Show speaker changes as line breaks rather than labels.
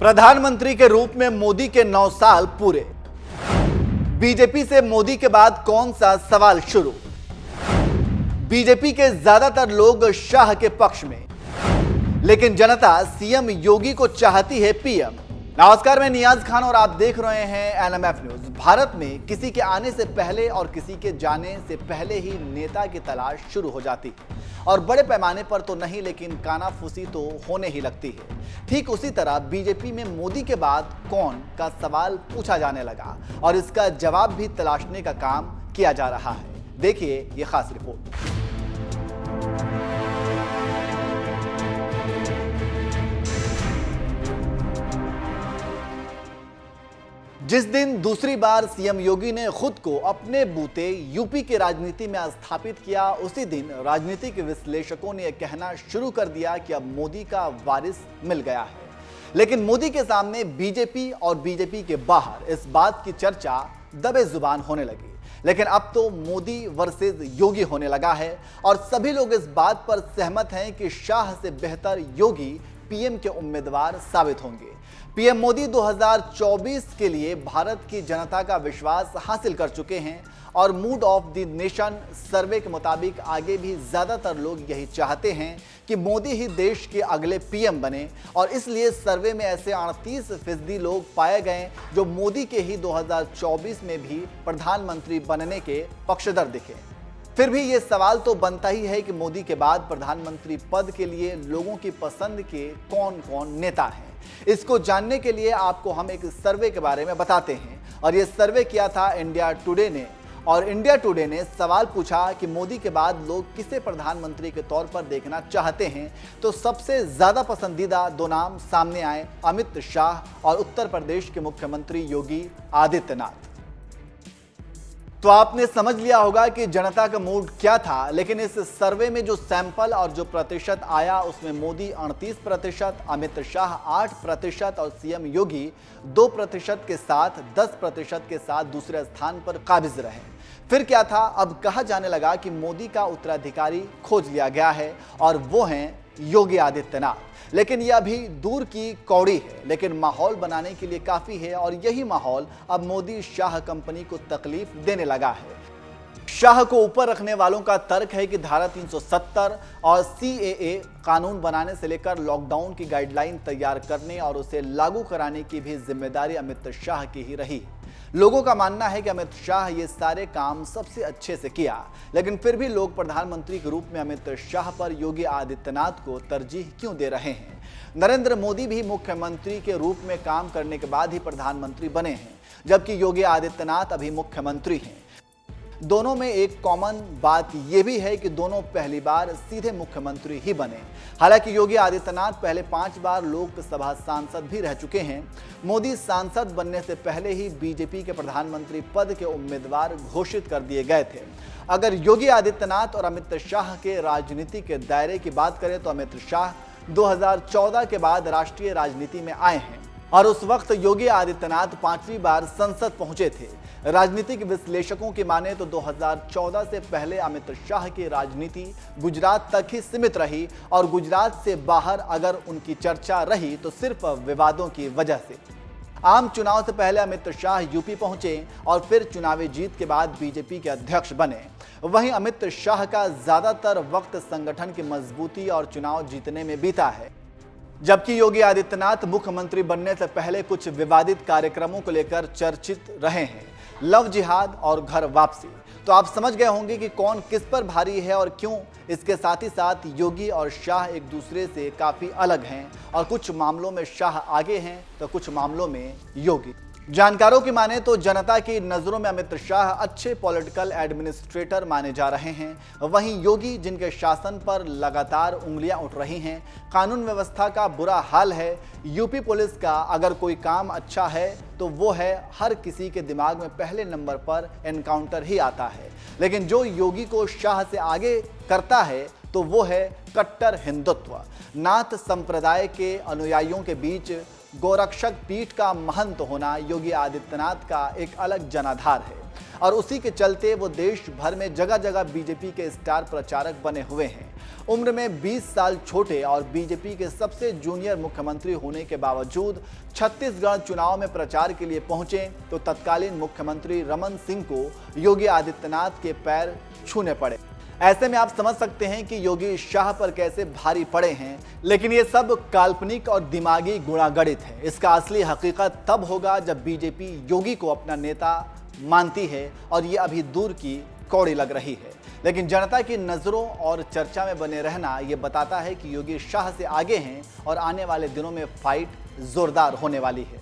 प्रधानमंत्री के रूप में मोदी के 9 साल पूरे। बीजेपी से मोदी के बाद कौन सा सवाल शुरू। बीजेपी के ज्यादातर लोग शाह के पक्ष में, लेकिन जनता सीएम योगी को चाहती है पीएम। नमस्कार, मैं नियाज खान और आप देख रहे हैं एनएमएफ न्यूज। भारत में किसी के आने से पहले और किसी के जाने से पहले ही नेता की तलाश शुरू हो जाती है, और बड़े पैमाने पर तो नहीं, लेकिन कानाफूसी तो होने ही लगती है। ठीक उसी तरह बीजेपी में मोदी के बाद कौन का सवाल पूछा जाने लगा और इसका जवाब भी तलाशने का काम किया जा रहा है। देखिए ये खास रिपोर्ट। जिस दिन दूसरी बार सीएम योगी ने खुद को अपने बूते यूपी की राजनीति में स्थापित किया, उसी दिन राजनीतिक विश्लेषकों ने यह कहना शुरू कर दिया कि अब मोदी का वारिस मिल गया है। लेकिन मोदी के सामने बीजेपी और बीजेपी के बाहर इस बात की चर्चा दबे जुबान होने लगी। लेकिन अब तो मोदी वर्सेस योगी होने लगा है और सभी लोग इस बात पर सहमत हैं कि शाह से बेहतर योगी पीएम के उम्मीदवार साबित होंगे। पीएम मोदी 2024 के लिए भारत की जनता का विश्वास हासिल कर चुके हैं और मूड ऑफ द नेशन सर्वे के मुताबिक आगे भी ज्यादातर लोग यही चाहते हैं कि मोदी ही देश के अगले पीएम बने, और इसलिए सर्वे में ऐसे 38% लोग पाए गए जो मोदी के ही 2024 में भी प्रधानमंत्री बनने के पक्षधर दिखे। फिर भी ये सवाल तो बनता ही है कि मोदी के बाद प्रधानमंत्री पद के लिए लोगों की पसंद के कौन कौन नेता हैं। इसको जानने के लिए आपको हम एक सर्वे के बारे में बताते हैं, और ये सर्वे किया था इंडिया टुडे ने। और इंडिया टुडे ने सवाल पूछा कि मोदी के बाद लोग किसे प्रधानमंत्री के तौर पर देखना चाहते हैं, तो सबसे ज्यादा पसंदीदा 2 नाम सामने आए, अमित शाह और उत्तर प्रदेश के मुख्यमंत्री योगी आदित्यनाथ। तो आपने समझ लिया होगा कि जनता का मूड क्या था। लेकिन इस सर्वे में जो सैंपल और जो प्रतिशत आया, उसमें मोदी 38%, अमित शाह 8% और सीएम योगी 2% के साथ 10% के साथ दूसरे स्थान पर काबिज रहे। फिर क्या था, अब कहा जाने लगा कि मोदी का उत्तराधिकारी खोज लिया गया है और वो हैं योगी आदित्यनाथ। लेकिन यह अभी दूर की कौड़ी है, लेकिन माहौल बनाने के लिए काफी है, और यही माहौल अब मोदी शाह कंपनी को तकलीफ देने लगा है। शाह को ऊपर रखने वालों का तर्क है कि धारा 370 और सीएए कानून बनाने से लेकर लॉकडाउन की गाइडलाइन तैयार करने और उसे लागू कराने की भी जिम्मेदारी अमित शाह की ही रही। लोगों का मानना है कि अमित शाह ये सारे काम सबसे अच्छे से किया, लेकिन फिर भी लोग प्रधानमंत्री के रूप में अमित शाह पर योगी आदित्यनाथ को तरजीह क्यों दे रहे हैं। नरेंद्र मोदी भी मुख्यमंत्री के रूप में काम करने के बाद ही प्रधानमंत्री बने हैं, जबकि योगी आदित्यनाथ अभी मुख्यमंत्री हैं। दोनों में एक कॉमन बात यह भी है कि दोनों पहली बार सीधे मुख्यमंत्री ही बने। हालांकि योगी आदित्यनाथ पहले 5 बार लोकसभा सांसद भी रह चुके हैं। मोदी सांसद बनने से पहले ही बीजेपी के प्रधानमंत्री पद के उम्मीदवार घोषित कर दिए गए थे। अगर योगी आदित्यनाथ और अमित शाह के राजनीति के दायरे की बात करें तो अमित शाह 2014 के बाद राष्ट्रीय राजनीति में आए हैं, और उस वक्त योगी आदित्यनाथ 5वीं बार संसद पहुंचे थे। राजनीतिक विश्लेषकों की माने तो 2014 से पहले अमित शाह की राजनीति गुजरात तक ही सीमित रही, और गुजरात से बाहर अगर उनकी चर्चा रही तो सिर्फ विवादों की वजह से। आम चुनाव से पहले अमित शाह यूपी पहुंचे और फिर चुनावी जीत के बाद बीजेपी के अध्यक्ष बने। वहीं अमित शाह का ज्यादातर वक्त संगठन की मजबूती और चुनाव जीतने में बीता है, जबकि योगी आदित्यनाथ मुख्यमंत्री बनने से पहले कुछ विवादित कार्यक्रमों को लेकर चर्चित रहे हैं, लव जिहाद और घर वापसी। तो आप समझ गए होंगे कि कौन किस पर भारी है और क्यों। इसके साथ ही साथ योगी और शाह एक दूसरे से काफी अलग हैं, और कुछ मामलों में शाह आगे हैं तो कुछ मामलों में योगी। जानकारों की माने तो जनता की नजरों में अमित शाह अच्छे पॉलिटिकल एडमिनिस्ट्रेटर माने जा रहे हैं। वहीं योगी, जिनके शासन पर लगातार उंगलियां उठ रही हैं, कानून व्यवस्था का बुरा हाल है। यूपी पुलिस का अगर कोई काम अच्छा है तो वो है हर किसी के दिमाग में पहले नंबर पर एनकाउंटर ही आता है। लेकिन जो योगी को शाह से आगे करता है तो वो है कट्टर हिंदुत्व। नाथ संप्रदाय के अनुयायियों के बीच गोरक्षक पीठ का महंत होना योगी आदित्यनाथ का एक अलग जनाधार है। और उसी के चलते वो देश भर में जगह जगह बीजेपी के स्टार प्रचारक बने हुए हैं। उम्र में 20 साल छोटे और बीजेपी के सबसे जूनियर मुख्यमंत्री होने के बावजूद छत्तीसगढ़ चुनाव में प्रचार के लिए पहुंचे तो तत्कालीन मुख्यमंत्री रमन सिंह को योगी आदित्यनाथ के पैर छूने पड़े। ऐसे में आप समझ सकते हैं कि योगी शाह पर कैसे भारी पड़े हैं। लेकिन ये सब काल्पनिक और दिमागी गुणागणित है। इसका असली हकीकत तब होगा जब बीजेपी योगी को अपना नेता मानती है और ये अभी दूर की कौड़ी लग रही है। लेकिन जनता की नज़रों और चर्चा में बने रहना ये बताता है कि योगी शाह से आगे हैं और आने वाले दिनों में फाइट जोरदार होने वाली है।